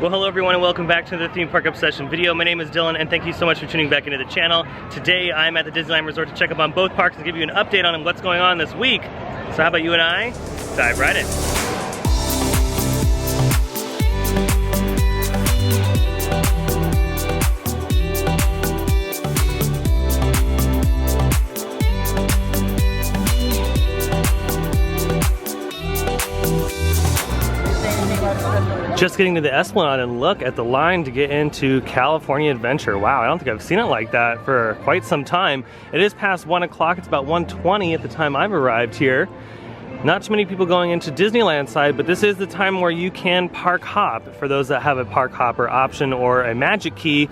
Well, hello everyone and welcome back to the Theme Park Obsession video. My name is Dylan and thank you so much for tuning back into the channel. Today I'm at the Disneyland Resort to check up on both parks and give you an update on what's going on this week. So how about you and I dive right in. Just getting to the Esplanade and look at the line to get into California Adventure. Wow, I don't think I've seen it like that for quite some time. It is past 1 o'clock, it's about 1:20 at the time I've arrived here. Not too many people going into Disneyland side, but this is the time where you can park hop for those that have a park hopper option or a magic key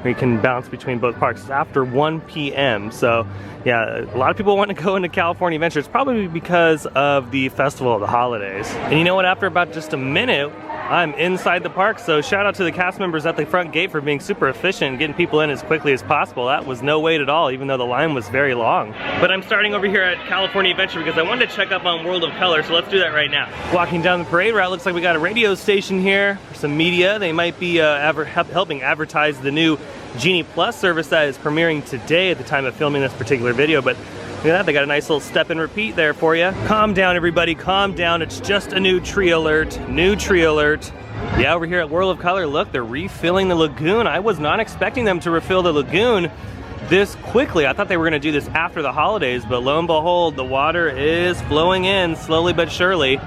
where you can bounce between both parks after 1 p.m. So yeah, a lot of people want to go into California Adventure. It's probably because of the Festival of the Holidays. And you know what, after about just a minute, I'm inside the park, so shout out to the cast members at the front gate for being super efficient and getting people in as quickly as possible. That was no wait at all, even though the line was very long. But I'm starting over here at California Adventure because I wanted to check up on World of Color, so let's do that right now. Walking down the parade route, looks like we got a radio station here for some media. They might be helping advertise the new Genie Plus service that is premiering today at the time of filming this particular video, but look at that, they got a nice little step and repeat there for you. Calm down everybody, calm down. It's just a new tree alert, new tree alert. Yeah, over here at World of Color, look, they're refilling the Lagoon. I was not expecting them to refill the Lagoon this quickly. I thought they were gonna do this after the holidays, but lo and behold, the water is flowing in slowly but surely.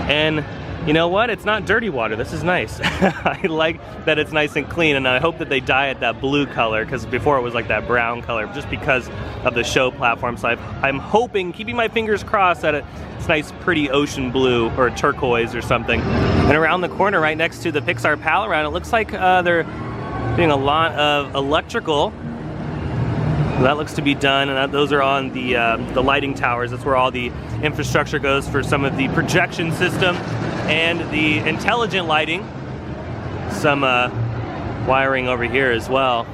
And you know what? It's not dirty water. This is nice. I like that it's nice and clean, and I hope that they dye it that blue color, because before it was like that brown color, just because of the show platform. So I'm hoping, keeping my fingers crossed, that it's nice, pretty ocean blue or turquoise or something. And around the corner, right next to the Pixar Pal Around, it looks like they're doing a lot of electrical. That looks to be done, and those are on the lighting towers. That's where all the infrastructure goes for some of the projection system and the intelligent lighting. Some wiring over here as well.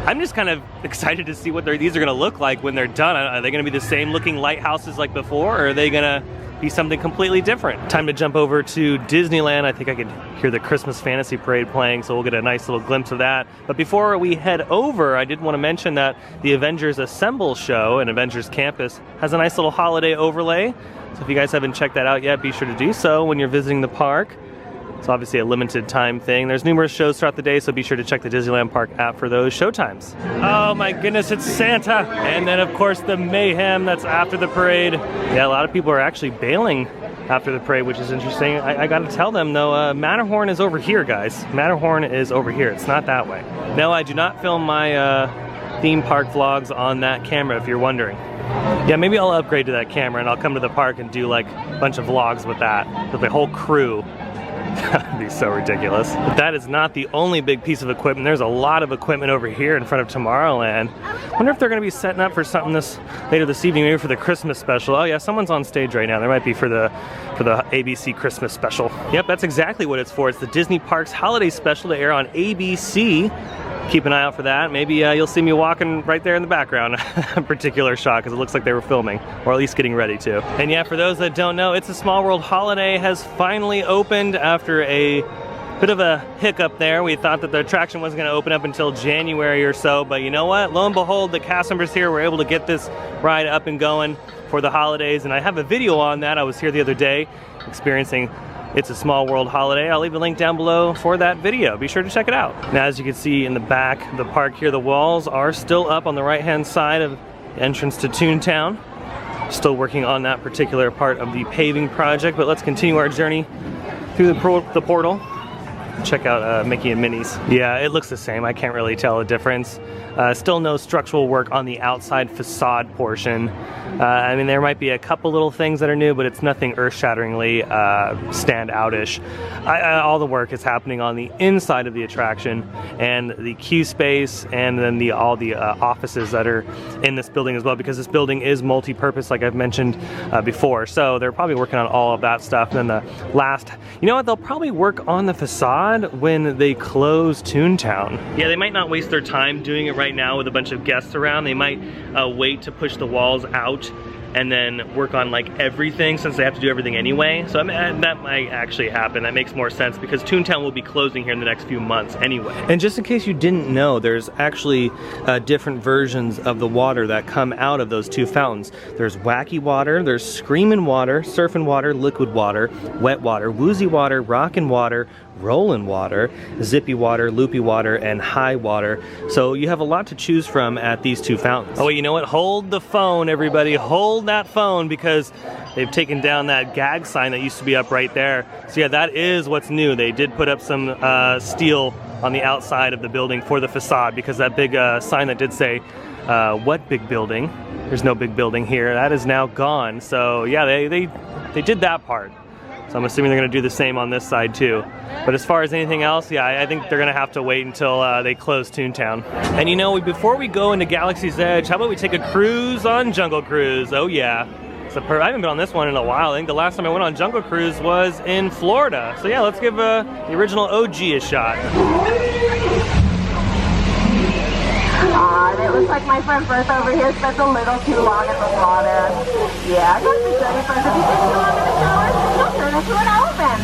I'm just kind of excited to see what these are going to look like when they're done. Are they going to be the same looking lighthouses like before, or are they going to be something completely different? Time to jump over to Disneyland. I think I could hear the Christmas Fantasy Parade playing, so we'll get a nice little glimpse of that. But before we head over, I did want to mention that the Avengers Assemble show in Avengers Campus has a nice little holiday overlay. So if you guys haven't checked that out yet, be sure to do so when you're visiting the park. It's obviously a limited time thing. There's numerous shows throughout the day, so be sure to check the Disneyland Park app for those show times. Oh my goodness, it's Santa! And then of course the mayhem that's after the parade. Yeah, a lot of people are actually bailing after the parade, which is interesting. I gotta tell them though, Matterhorn is over here, guys. Matterhorn is over here, it's not that way. No, I do not film my theme park vlogs on that camera, if you're wondering. Yeah, maybe I'll upgrade to that camera and I'll come to the park and do like a bunch of vlogs with that, with the whole crew. That'd be so ridiculous. But that is not the only big piece of equipment. There's a lot of equipment over here in front of Tomorrowland. I wonder if they're going to be setting up for something later this evening, maybe for the Christmas special. Oh yeah, someone's on stage right now. There might be for the ABC Christmas special. Yep, that's exactly what it's for. It's the Disney Parks Holiday Special to air on ABC. Keep an eye out for that. Maybe you'll see me walking right there in the background, a particular shot, because it looks like they were filming, or at least getting ready to. And yeah, for those that don't know, It's a Small World Holiday has finally opened after a bit of a hiccup there. We thought that the attraction wasn't going to open up until January or so, but you know what? Lo and behold, the cast members here were able to get this ride up and going for the holidays, and I have a video on that. I was here the other day experiencing It's a Small World Holiday. I'll leave a link down below for that video. Be sure to check it out. Now, as you can see in the back of the park here, the walls are still up on the right-hand side of the entrance to Toontown. Still working on that particular part of the paving project, but let's continue our journey through the portal. Check out Mickey and Minnie's. Yeah, it looks the same. I can't really tell a difference. Still no structural work on the outside facade portion. I mean, there might be a couple little things that are new, but it's nothing earth-shatteringly stand-out-ish. All the work is happening on the inside of the attraction and the queue space, and then all the offices that are in this building as well, because this building is multi-purpose, like I've mentioned before. So they're probably working on all of that stuff. And then the last, you know what, they'll probably work on the facade when they close Toontown. Yeah, they might not waste their time doing it right now with a bunch of guests around. They might wait to push the walls out and then work on like everything since they have to do everything anyway. So I mean, that might actually happen. That makes more sense because Toontown will be closing here in the next few months anyway. And just in case you didn't know, there's actually different versions of the water that come out of those two fountains. There's wacky water, there's screaming water, surfing water, liquid water, wet water, woozy water, rockin' water, rollin' water, zippy water, loopy water, and high water. So you have a lot to choose from at these two fountains. Oh wait, you know what? Hold the phone, everybody. Hold that phone because they've taken down that gag sign that used to be up right there. So yeah, that is what's new. They did put up some steel on the outside of the building for the facade because that big sign that did say, what big building? There's no big building here. That is now gone. So yeah, they did that part. So I'm assuming they're going to do the same on this side too. But as far as anything else, yeah, I think they're going to have to wait until they close Toontown. And you know, before we go into Galaxy's Edge, how about we take a cruise on Jungle Cruise? Oh yeah. I haven't been on this one in a while. I think the last time I went on Jungle Cruise was in Florida. So yeah, let's give the original OG a shot. It looks like my friend Broth over here spent a little too long in the water. Yeah, don't be silly, friends. If you spend too long in the shower, you'll turn into an elephant.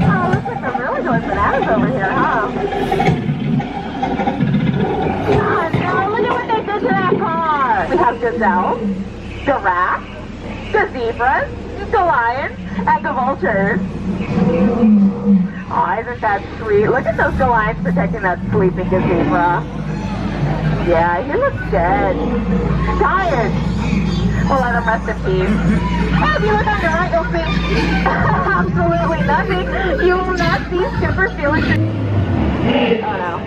Oh, looks like they're really doing bananas over here, huh? God, no, look at what they did to that car. We have gazelles, giraffes, the zebras, the lions, and the vultures. Oh, isn't that sweet? Look at those lions protecting that sleeping zebra. Yeah, he looks dead. Tired. We'll let him rest in peace. Hey, if you look on your right, you'll see absolutely nothing. You will not see super feelings. Oh no.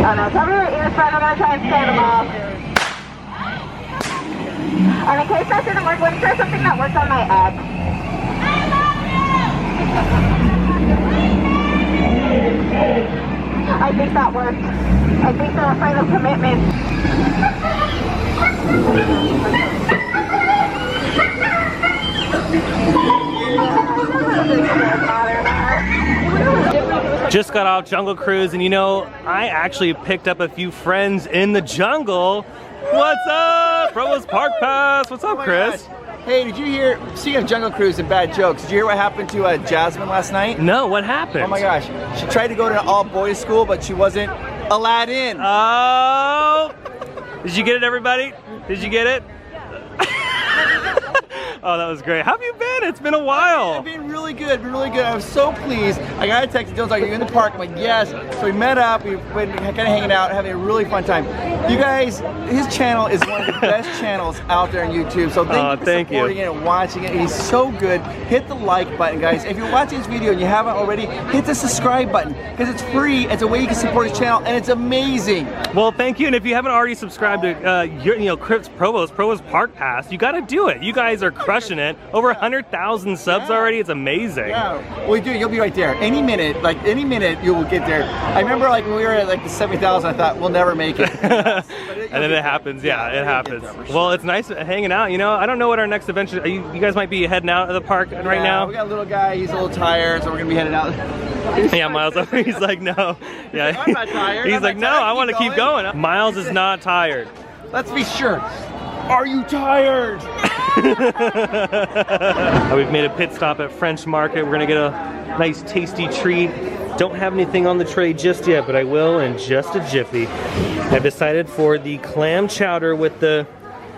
Oh no, cover your ears, friend. I'm gonna try and stand them off. And in case that didn't work, let's try something that worked on my ex. I think that worked. I think they're afraid of commitment. Just got off Jungle Cruise, and you know, I actually picked up a few friends in the jungle. What's up? Provost Park Pass. What's up, Chris? Gosh. Hey, did you hear, speaking of Jungle Cruise and bad jokes, did you hear what happened to Jasmine last night? No, what happened? Oh my gosh, she tried to go to an all-boys school, but she wasn't allowed in. Oh! Did you get it, everybody? Did you get it? Oh, that was great. How have you been? It's been a while. I've been really good, I was so pleased. I got a text, Dylan's like, are you in the park? I'm like, yes. So we met up, we've been kind of hanging out, having a really fun time. You guys, his channel is one of the best channels out there on YouTube. So thank you for supporting it and watching it. He's so good. Hit the like button, guys. If you're watching this video and you haven't already, hit the subscribe button because it's free. It's a way you can support his channel, and it's amazing. Well, thank you. And if you haven't already subscribed to Chris Provost Park Pass, you got to do it. You guys are crushing it. Over 100,000 subs already. It's amazing. Yeah. Well, dude, you'll be right there. Any minute you will get there. I remember like when we were at like the 70,000, I thought we'll never make it. And then it happens. Yeah, it happens. Well, it's nice hanging out. You know, I don't know what our next adventure. You guys might be heading out of the park right now. We got a little guy. He's a little tired, so we're gonna be heading out. Yeah, Miles. He's like, no. Yeah. I'm not tired. He's like, no, I want to keep going. Miles is not tired. Let's be sure. Are you tired? We've made a pit stop at French Market. We're gonna get a nice tasty treat. Don't have anything on the tray just yet, but I will in just a jiffy. I've decided for the clam chowder with the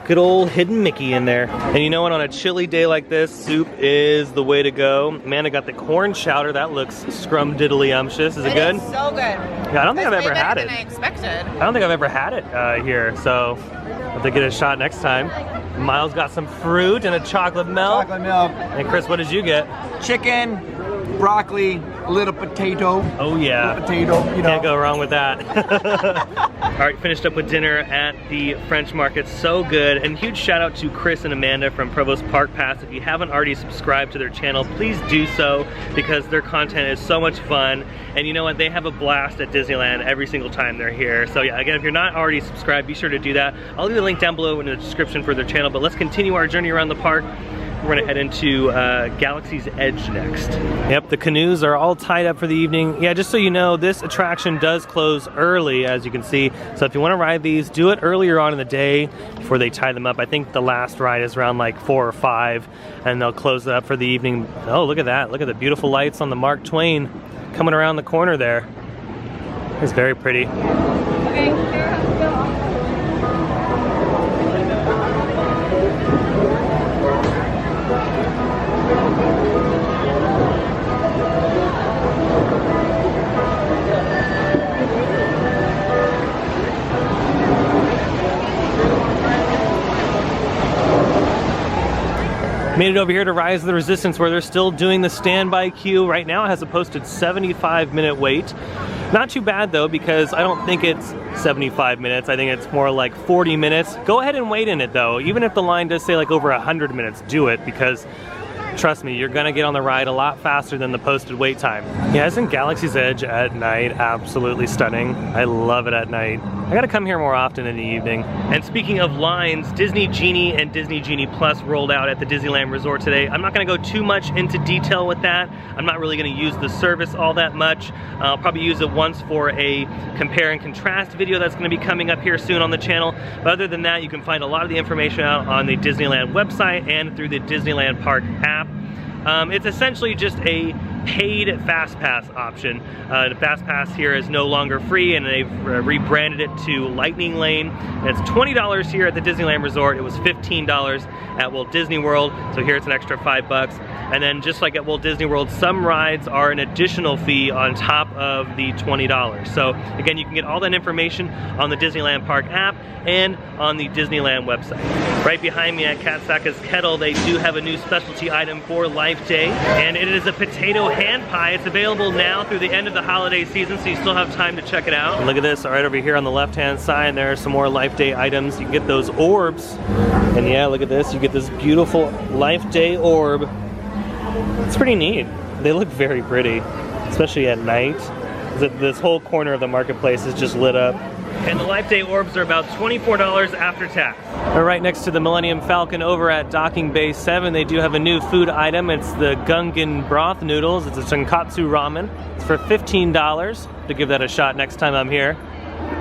good old hidden Mickey in there. And you know what, on a chilly day like this, soup is the way to go. Amanda got the corn chowder. That looks scrum-diddly-umptious. Is it good? It's so good. Yeah, I don't think I've ever had it. I expected. I don't think I've ever had it here, so I'll have to get a shot next time. Miles got some fruit and a chocolate milk. Chocolate milk. And Chris, what did you get? Chicken, broccoli, a little potato. Oh yeah. Potato, you know. Can't go wrong with that. All right, finished up with dinner at the French Market. So good. And huge shout out to Chris and Amanda from Provost Park Pass. If you haven't already subscribed to their channel, please do so because their content is so much fun. And you know what? They have a blast at Disneyland every single time they're here. So yeah, again, if you're not already subscribed, be sure to do that. I'll leave a link down below in the description for their channel, but let's continue our journey around the park. we're gonna head into Galaxy's Edge next. Yep, the canoes are all tied up for the evening. Yeah, just so you know, this attraction does close early, as you can see. So if you wanna ride these, do it earlier on in the day before they tie them up. I think the last ride is around like 4 or 5, and they'll close it up for the evening. Oh, look at that. Look at the beautiful lights on the Mark Twain coming around the corner there. It's very pretty. Made it over here to Rise of the Resistance, where they're still doing the standby queue. Right now it has a posted 75-minute wait. Not too bad though, because I don't think it's 75 minutes. I think it's more like 40 minutes. Go ahead and wait in it though. Even if the line does say like over 100 minutes, do it, because trust me, you're gonna get on the ride a lot faster than the posted wait time. Yeah, isn't Galaxy's Edge at night absolutely stunning? I love it at night. I gotta come here more often in the evening. And speaking of lines, Disney Genie and Disney Genie Plus rolled out at the Disneyland Resort today. I'm not gonna go too much into detail with that. I'm not really gonna use the service all that much. I'll probably use it once for a compare and contrast video that's gonna be coming up here soon on the channel. But other than that, you can find a lot of the information out on the Disneyland website and through the Disneyland Park app. It's essentially just a paid Fast Pass option. The Fast Pass here is no longer free, and they've rebranded it to Lightning Lane. And it's $20 here at the Disneyland Resort. It was $15 at Walt Disney World, so here it's an extra $5. And then just like at Walt Disney World, some rides are an additional fee on top of the $20. So again, you can get all that information on the Disneyland Park app and on the Disneyland website. Right behind me at Katsaka's Kettle, they do have a new specialty item for Life Day, and it is a potato hand pie. It's available now through the end of the holiday season, so you still have time to check it out. And look at this, right over here on the left-hand side, there are some more Life Day items. You can get those orbs, and yeah, look at this. You get this beautiful Life Day orb. It's pretty neat. They look very pretty, especially at night. This whole corner of the marketplace is just lit up. And the Life Day orbs are about $24 after tax. And right next to the Millennium Falcon over at Docking Bay 7, they do have a new food item. It's the Gungan Broth Noodles. It's a tonkatsu ramen. It's for $15. To give that a shot next time I'm here.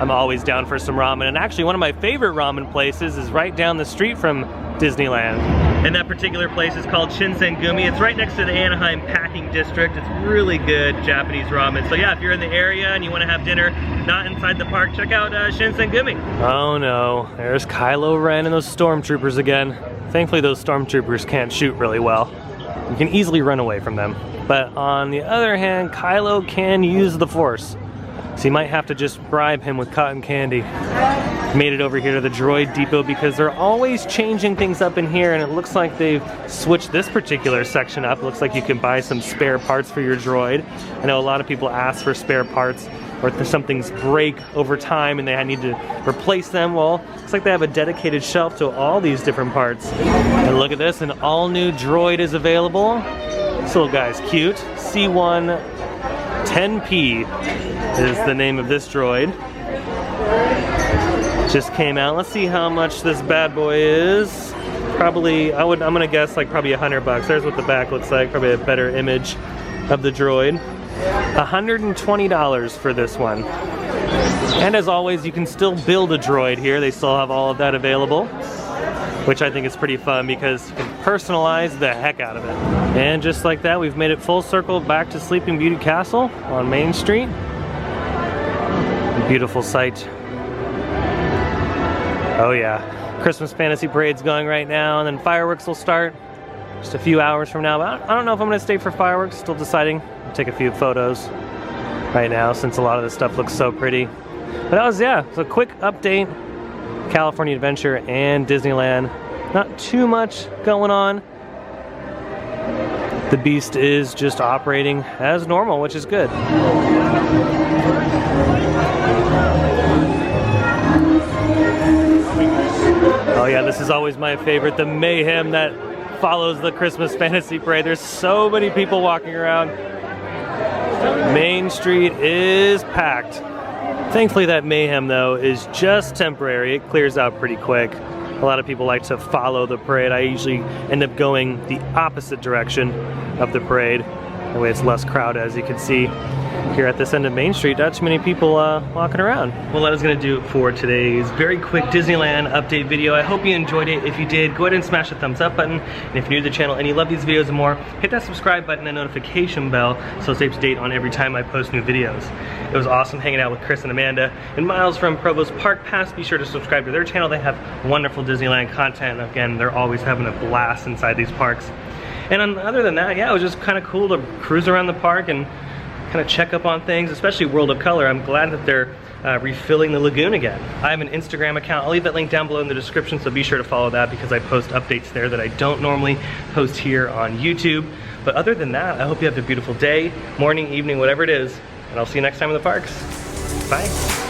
I'm always down for some ramen. And actually, one of my favorite ramen places is right down the street from Disneyland. And that particular place is called Shinsengumi. It's right next to the Anaheim Packing District. It's really good Japanese ramen. So yeah, if you're in the area and you want to have dinner not inside the park, check out Shinsengumi. Oh no, there's Kylo Ren and those stormtroopers again. Thankfully those stormtroopers can't shoot really well. You can easily run away from them. But on the other hand, Kylo can use the Force. So you might have to just bribe him with cotton candy. Made it over here to the Droid Depot because they're always changing things up in here, and it looks like they've switched this particular section up. It looks like you can buy some spare parts for your droid. I know a lot of people ask for spare parts, or if something's break over time and they need to replace them. Well, looks like they have a dedicated shelf to all these different parts. And look at this, an all-new droid is available. This little guy's cute. C1 10P is the name of this droid. Just came out. Let's see how much this bad boy is. Probably, I'm gonna guess like probably $100. There's what the back looks like. Probably a better image of the droid. $120 for this one. And as always, you can still build a droid here. They still have all of that available, which I think is pretty fun because you can personalize the heck out of it. And just like that, we've made it full circle back to Sleeping Beauty Castle on Main Street. Beautiful sight. Oh yeah, Christmas Fantasy Parade's going right now, and then fireworks will start just a few hours from now. But I don't know if I'm gonna stay for fireworks, still deciding. I'll take a few photos right now since a lot of this stuff looks so pretty. But that was, yeah, so a quick update. California Adventure and Disneyland. Not too much going on. The Beast is just operating as normal, which is good. Oh yeah, this is always my favorite, the mayhem that follows the Christmas Fantasy Parade. There's so many people walking around. Main Street is packed. Thankfully that mayhem though is just temporary. It clears out pretty quick. A lot of people like to follow the parade. I usually end up going the opposite direction of the parade. That way it's less crowded, as you can see. Here at this end of Main Street, not too many people walking around. Well, that is gonna do it for today's very quick Disneyland update video. I hope you enjoyed it. If you did, go ahead and smash the thumbs up button. And if you're new to the channel and you love these videos and more, hit that subscribe button and notification bell so stay up to date on every time I post new videos. It was awesome hanging out with Chris and Amanda. And Miles from Provost Park Pass, be sure to subscribe to their channel. They have wonderful Disneyland content. Again, they're always having a blast inside these parks. And other than that, yeah, it was just kind of cool to cruise around the park and kind of check up on things, especially World of Color. I'm glad that they're refilling the lagoon again. I have an Instagram account. I'll leave that link down below in the description, so be sure to follow that because I post updates there that I don't normally post here on YouTube. But other than that, I hope you have a beautiful day, morning, evening, whatever it is, and I'll see you next time in the parks. Bye.